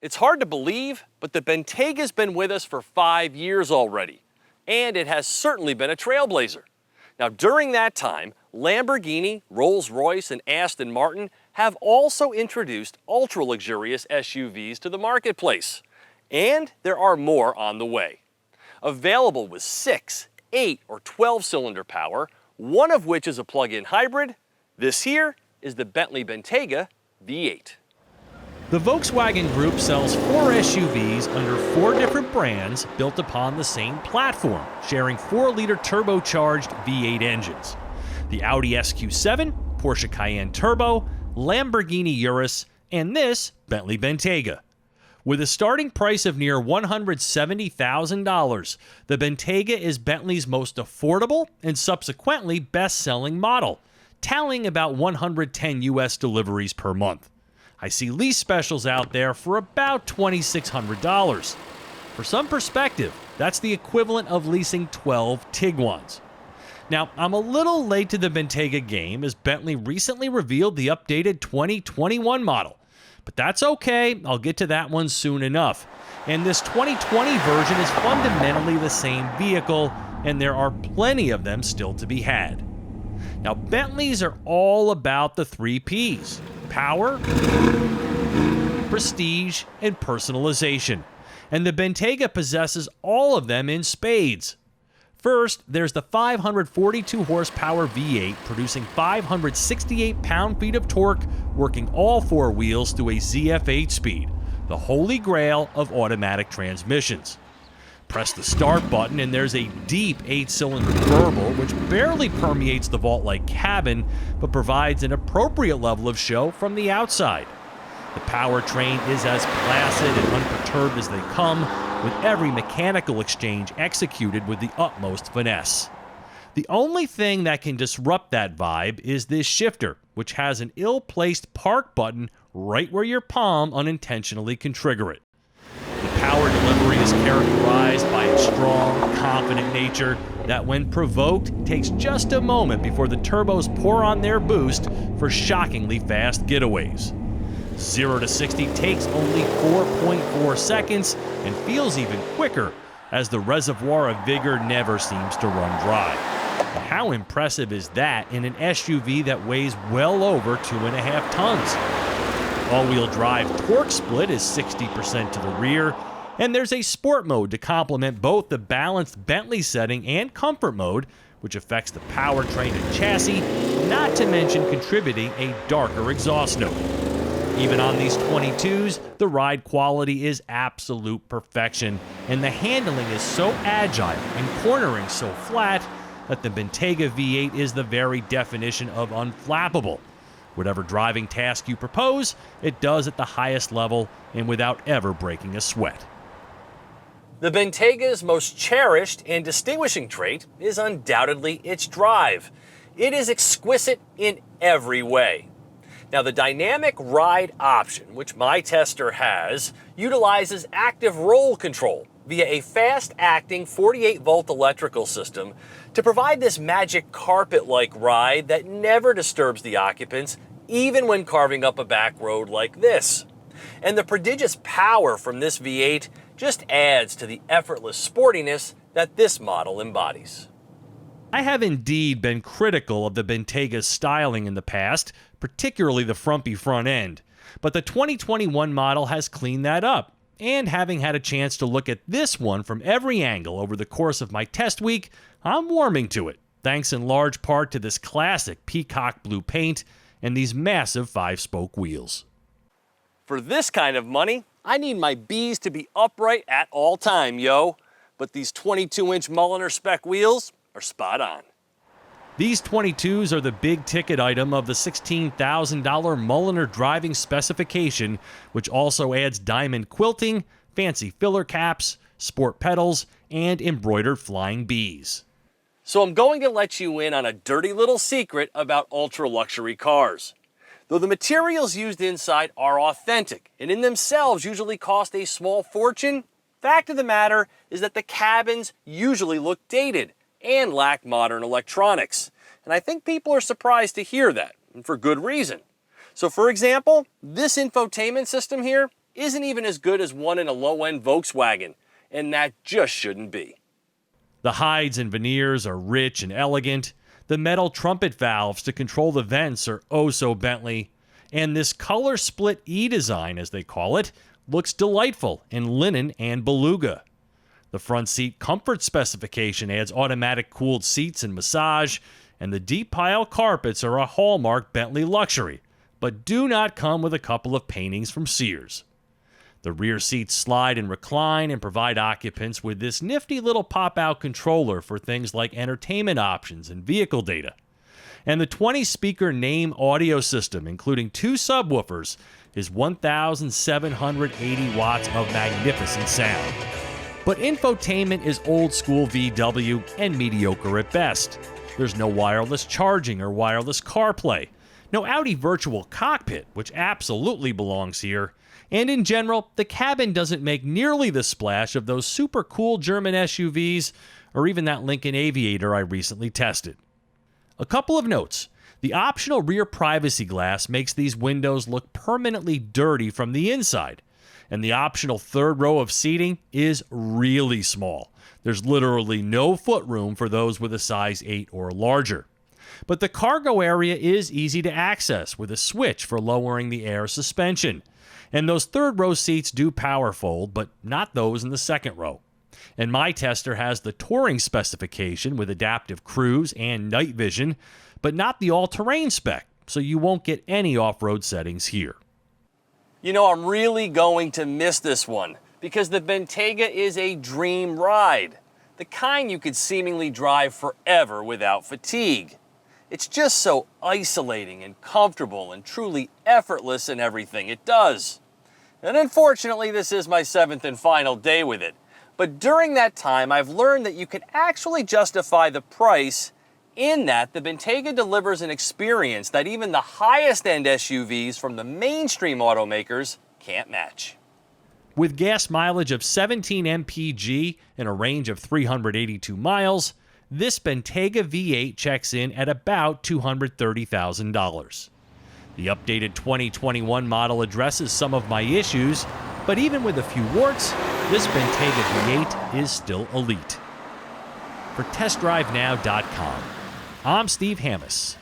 It's hard to believe, but the Bentayga's been with us for 5 years already, and it has certainly been a trailblazer. Now, during that time, Lamborghini, Rolls-Royce, and Aston Martin have also introduced ultra-luxurious SUVs to the marketplace, and there are more on the way. Available with 6, 8, or 12-cylinder power, one of which is a plug-in hybrid, this here is the Bentley Bentayga V8. The Volkswagen Group sells 4 SUVs under 4 different brands built upon the same platform, sharing 4-liter turbocharged V8 engines. The Audi SQ7, Porsche Cayenne Turbo, Lamborghini Urus, and this Bentley Bentayga. With a starting price of near $170,000, the Bentayga is Bentley's most affordable and subsequently best-selling model, tallying about 110 U.S. deliveries per month. I see lease specials out there for about $2,600. For some perspective, that's the equivalent of leasing 12 Tiguans. Now, I'm a little late to the Bentayga game as Bentley recently revealed the updated 2021 model. But that's okay, I'll get to that one soon enough. And this 2020 version is fundamentally the same vehicle, and there are plenty of them still to be had. Now, Bentleys are all about the 3 Ps: power, prestige, and personalization. And the Bentayga possesses all of them in spades. First, there's the 542 horsepower V8 producing 568 pound-feet of torque, working all 4 wheels through a ZF8 speed, the holy grail of automatic transmissions. Press the start button and there's a deep 8-cylinder burble which barely permeates the vault-like cabin but provides an appropriate level of show from the outside. The powertrain is as placid and unperturbed as they come, with every mechanical exchange executed with the utmost finesse. The only thing that can disrupt that vibe is this shifter, which has an ill-placed park button right where your palm unintentionally can trigger it. The power delivery is characterized by its strong, confident nature that when provoked takes just a moment before the turbos pour on their boost for shockingly fast getaways. 0 to 60 takes only 4.4 seconds and feels even quicker as the reservoir of vigor never seems to run dry. And how impressive is that in an SUV that weighs well over 2.5 tons? All-wheel drive torque split is 60% to the rear, and there's a sport mode to complement both the balanced Bentley setting and comfort mode, which affects the powertrain and chassis, not to mention contributing a darker exhaust note. Even on these 22s, the ride quality is absolute perfection, and the handling is so agile and cornering so flat that the Bentayga V8 is the very definition of unflappable. Whatever driving task you propose, it does at the highest level and without ever breaking a sweat. The Bentayga's most cherished and distinguishing trait is undoubtedly its drive. It is exquisite in every way. Now, the dynamic ride option, which my tester has, utilizes active roll control via a fast-acting 48-volt electrical system to provide this magic carpet-like ride that never disturbs the occupants, even when carving up a back road like this. And the prodigious power from this V8 just adds to the effortless sportiness that this model embodies. I have indeed been critical of the Bentayga's styling in the past, particularly the frumpy front end, but the 2021 model has cleaned that up, and having had a chance to look at this one from every angle over the course of my test week, I'm warming to it, thanks in large part to this classic peacock blue paint and these massive 5-spoke wheels. For this kind of money, I need my B's to be upright at all time, yo, but these 22-inch Mulliner spec wheels are spot on. These 22s are the big ticket item of the $16,000 Mulliner driving specification, which also adds diamond quilting, fancy filler caps, sport pedals, and embroidered flying Bs. So I'm going to let you in on a dirty little secret about ultra-luxury cars. Though the materials used inside are authentic and in themselves usually cost a small fortune, fact of the matter is that the cabins usually look dated and lack modern electronics. And I think people are surprised to hear that, and for good reason. So for example, this infotainment system here isn't even as good as one in a low-end Volkswagen, and that just shouldn't be. The hides and veneers are rich and elegant. The metal trumpet valves to control the vents are oh so Bentley. And this color split E-design, as they call it, looks delightful in linen and beluga. The front seat comfort specification adds automatic cooled seats and massage, and the deep pile carpets are a hallmark Bentley luxury, but do not come with a couple of paintings from Sears. The rear seats slide and recline and provide occupants with this nifty little pop-out controller for things like entertainment options and vehicle data. And the 20-speaker name audio system, including 2 subwoofers, is 1,780 watts of magnificent sound. But infotainment is old-school VW and mediocre at best. There's no wireless charging or wireless CarPlay, no Audi virtual cockpit, which absolutely belongs here, and in general, the cabin doesn't make nearly the splash of those super cool German SUVs or even that Lincoln Aviator I recently tested. A couple of notes. The optional rear privacy glass makes these windows look permanently dirty from the inside, and the optional third row of seating is really small. There's literally no footroom for those with a size 8 or larger. But the cargo area is easy to access with a switch for lowering the air suspension. And those third row seats do power fold, but not those in the second row. And my tester has the touring specification with adaptive cruise and night vision, but not the all-terrain spec, so you won't get any off-road settings here. You know, I'm really going to miss this one because the Bentayga is a dream ride. The kind you could seemingly drive forever without fatigue. It's just so isolating and comfortable and truly effortless in everything it does. And unfortunately, this is my 7th and final day with it. But during that time, I've learned that you can actually justify the price in that the Bentayga delivers an experience that even the highest-end SUVs from the mainstream automakers can't match. With gas mileage of 17 mpg and a range of 382 miles, this Bentayga V8 checks in at about $230,000. The updated 2021 model addresses some of my issues, but even with a few warts, this Bentayga V8 is still elite. For TestDriveNow.com, I'm Steve Hammis.